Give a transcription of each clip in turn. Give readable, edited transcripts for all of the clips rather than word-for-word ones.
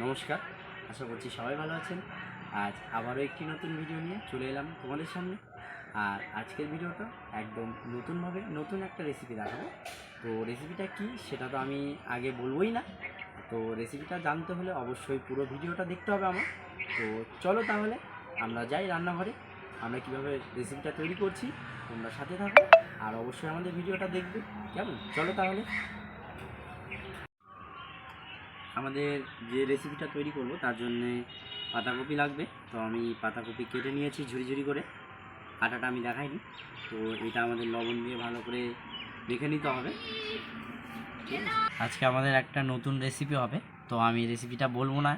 নমস্কার, আশা করছি সবাই ভালো আছেন। আজ আবারও একটি নতুন ভিডিও নিয়ে চলে এলাম তোমাদের সামনে। আর আজকের ভিডিওটা একদম নতুনভাবে নতুন একটা রেসিপি দেখাবো। তো রেসিপিটা কি সেটা তো আমি আগে বলবোই না। তো রেসিপিটা জানতে হলে অবশ্যই পুরো ভিডিওটা দেখতে হবে আমার। তো চলো তাহলে আমরা যাই রান্নাঘরে, আমরা কীভাবে রেসিপিটা তৈরি করছি তোমরা সাথে থাকো আর অবশ্যই আমাদের ভিডিওটা দেখবে। কেমন? চলো তাহলে। আমাদের যে রেসিপিটা তৈরি করব তার জন্যে পাতাকপি লাগবে। তো আমি পাতাকপি কেটে নিয়েছি ঝুরি ঝুরি করে, কাটাটা আমি দেখাইনি। তো এটা আমাদের লবণ দিয়ে ভালো করে মেখে নিতে হবে। ঠিক আছে, আজকে আমাদের একটা নতুন রেসিপি হবে। তো আমি রেসিপিটা বলবো না,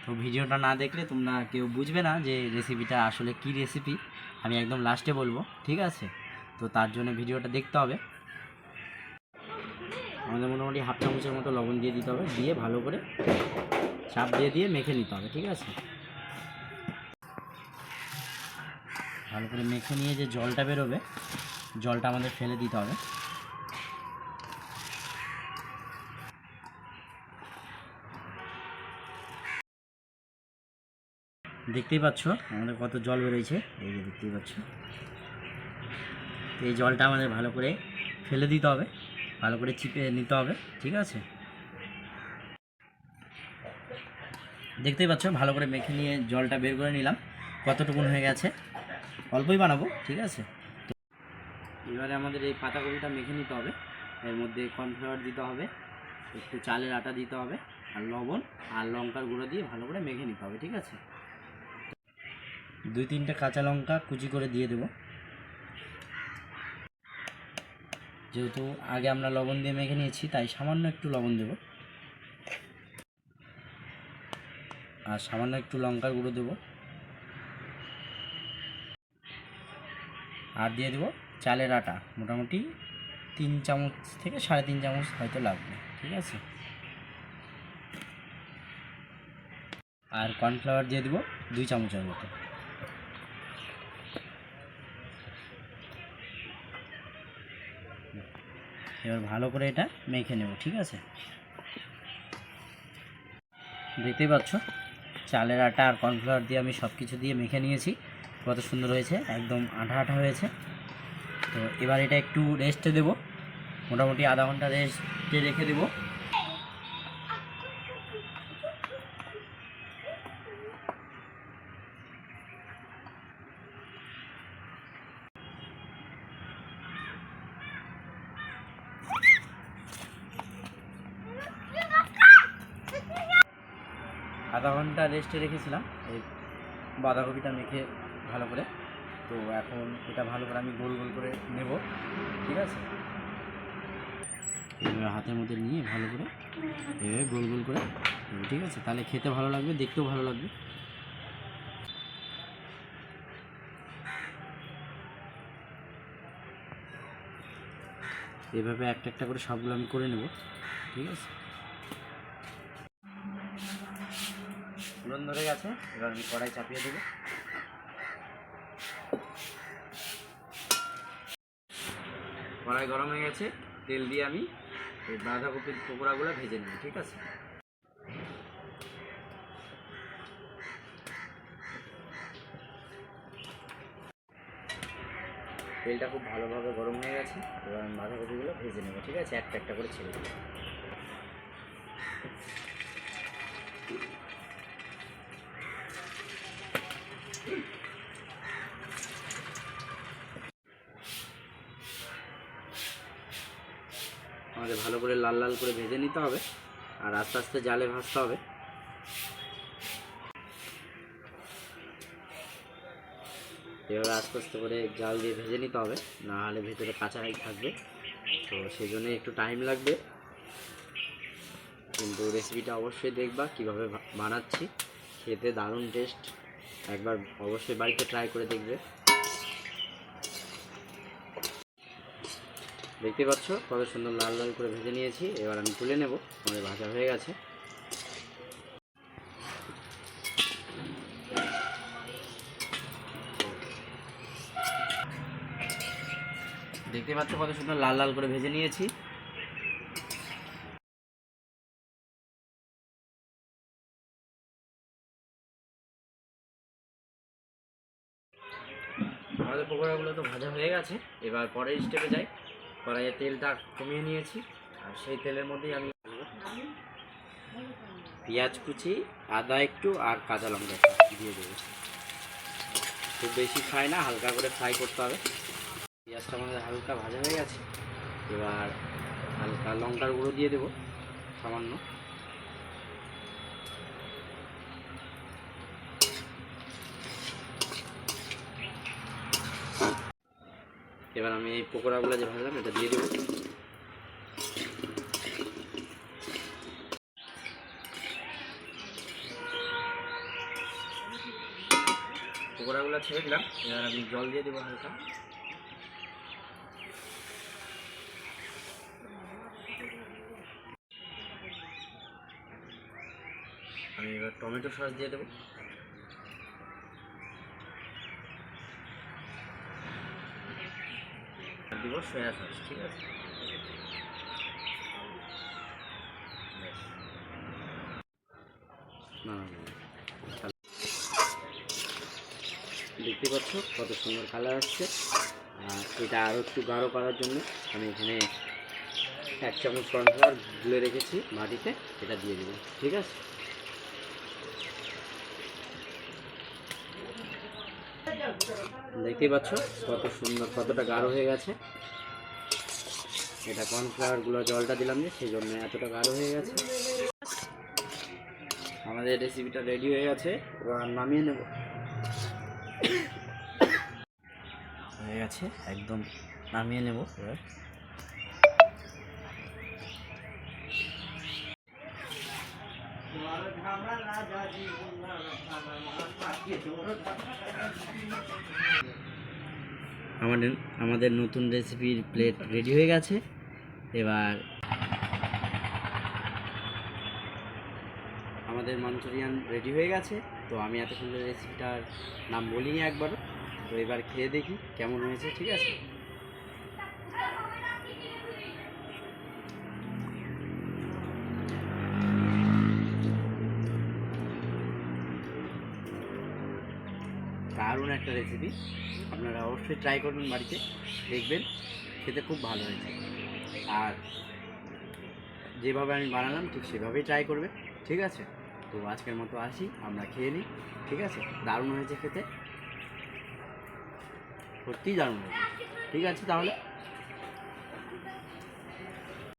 তো ভিডিওটা না দেখলে তোমরা কেউ বুঝবে না যে রেসিপিটা আসলে কী রেসিপি। আমি একদম লাস্টে বলবো, ঠিক আছে? তো তার জন্য ভিডিওটা দেখতে হবে। আমাদের মোটামুটি হাফ চামচের মতো লবণ দিয়ে দিতে হবে, দিয়ে ভালো করে চাপ দিয়ে মেখে নিতে হবে। ঠিক আছে, ভালো করে মেখে নিয়ে যে জলটা বেরোবে জলটা আমাদের ফেলে দিতে হবে। দেখতেই পাচ্ছ আমাদের কত জল বেরোয়েছে, এই যে দেখতেই পাচ্ছ। এই জলটা আমাদের ভালো করে ফেলে দিতে হবে, ভালো করে চিপে নিতে হবে। ঠিক আছে, দেখতেই পাচ্ছ ভালো করে মেখে নিয়ে জলটা বের করে নিলাম। কতটুকুন হয়ে গেছে, অল্পই বানাবো। ঠিক আছে, এবারে আমাদের এই পাতাকপিটা মেখে নিতে হবে। এর মধ্যে কর্নফ্লাওয়ার দিতে হবে, একটু চালের আটা দিতে হবে, আর লবণ আর লঙ্কার গুঁড়ো দিয়ে ভালো করে মেখে নিতে হবে। ঠিক আছে, 2-3টে কাঁচা লঙ্কা কুচি করে দিয়ে দেব। যেহেতু আগে আমরা লবণ দিয়ে মেখে নিয়েছি তাই সামান্য একটু লবণ দেব, আর সামান্য একটু লঙ্কার গুঁড়ো দেব, আর দিয়ে দেবো চালের আটা, মোটামুটি 3 চামচ থেকে 3.5 চামচ হয়তো লাগবে। ঠিক আছে, আর কর্নফ্লাওয়ার দিয়ে দেবো 2 চামচের মতো। এবার ভালো করে এটা মেখে নেব। ঠিক আছে, দেখতেই পাচ্ছ চালের আটা আর কর্নফ্লাওয়ার দিয়ে আমি সব কিছু দিয়ে মেখে নিয়েছি। কত সুন্দর হয়েছে, একদম আঠা আঠা হয়েছে। তো এবার এটা একটু রেস্টে দেব, মোটামুটি আধা ঘন্টা রেস্টে রেখে দেব। আধা ঘন্টা রেস্টে রেখেছিলাম এই বাঁধাকপিটা মেখে ভালো করে। তো এখন এটা ভালো করে আমি গোল গোল করে নেব। ঠিক আছে, এভাবে হাতের মধ্যে নিয়ে ভালো করে এভাবে গোল গোল করে নেব। ঠিক আছে, তাহলে খেতে ভালো লাগবে, দেখতেও ভালো লাগবে। এভাবে একটা একটা করে সবগুলো আমি করে নেব। ঠিক আছে, ফোড়ন ধরে গেছে, এবার আমি কড়াই চাপিয়ে দেবো। কড়াই গরম হয়ে গেছে, তেল দিয়ে আমি এই বাঁধাকপির পকোড়াগুলো ভেজে নেব। ঠিক আছে, তেলটা খুব ভালোভাবে গরম হয়ে গেছে, এবার আমি বাঁধাকপিগুলো ভেজে নেব। ঠিক আছে, একটা একটা করে ছেড়ে দেবো। আমাদের ভালো করে লাল লাল করে ভেজে নিতে হবে, আর আস্তে আস্তে জালে ভাজতে হবে। এবার আস্তে আস্তে করে জাল দিয়ে ভেজে নিতে হবে, না হলে ভেতরে কাঁচাই থাকবে। তো সেই জন্য একটু টাইম লাগবে, কিন্তু রেসিপিটা অবশ্যই দেখবা কীভাবে বানাচ্ছি, খেতে দারুণ টেস্ট। একবার অবশ্যই বাড়িতে ট্রাই করে দেখবে। দেখতে পাচ্ছ কত সুন্দর লাল লাল করে ভেজে নিয়েছি, এবার আমি তুলে নেব। আমাদের ভাজা হয়ে গেছে। দেখতে পাচ্ছ কত সুন্দর লাল লাল করে ভেজে নিয়েছি। পকোড়াগুলো তো ভাজা হয়ে গেছে, এবার পরের স্টেপে যাই। কড়াইয়ে তেলটা কমিয়ে নিয়েছি, আর সেই তেলের মধ্যেই আমি পেঁয়াজ কুচি, আদা একটু আর কাঁচা লঙ্কা দিয়ে দেবো। খুব বেশি ফ্রাই না, হালকা করে ফ্রাই করতে হবে। পেঁয়াজটা আমাদের হালকা ভাজা হয়ে গেছে, এবার হালকা লঙ্কার গুঁড়ো দিয়ে দেবো সামান্য। এবার আমি এই পকোড়াগুলো যে ভাজলাম এটা দিয়ে দেবো। পকোড়াগুলো ছেড়ে দিলাম, এবার আমি জল দিয়ে দেবো হালকা। আমি এবার টমেটো সস দিয়ে দেবো। দিব সয়া সস, ঠিক আছে। দেখতে পাচ্ছ কত সুন্দর কালার আসছে। আর এটা আরও একটু গাঢ় করার জন্য আমি এখানে 1 চামচ কর্নফ্লাওয়ার গুলে রেখেছি মাটিতে, এটা দিয়ে দেবো, ঠিক আছে। দেখতেই পাচ্ছ কত সুন্দর, কতটা গাঢ় হয়ে গেছে। এটা কর্নফ্লাওয়ারগুলো জলটা দিলাম যে সেই জন্য এতটা গাঢ় হয়ে গেছে। আমাদের রেসিপিটা রেডি হয়ে গেছে, এবার নামিয়ে নেব। হয়ে গেছে একদম, নামিয়ে নেব এবার। আমাদের নতুন রেসিপির প্লেট রেডি হয়ে গেছে। এবার আমাদের মাঞ্চুরিয়ান রেডি হয়ে গেছে। তো আমি এত সুন্দর রেসিপিটার নাম বলিনি একবারও, তো এবার খেয়ে দেখি কেমন হয়েছে, ঠিক আছে। দারুণ একটা রেসিপি, আপনারা অবশ্যই ট্রাই করবেন বাড়িতে, দেখবেন খেতে খুব ভালো হয়েছে। আর যেভাবে আমি বানালাম ঠিক সেভাবেই ট্রাই করবে, ঠিক আছে। তো আজকের মতো আসি, আমরা খেয়ে নিই, ঠিক আছে। দারুণ হয়েছে খেতে, সত্যিই দারুণ হয়েছে, ঠিক আছে তাহলে।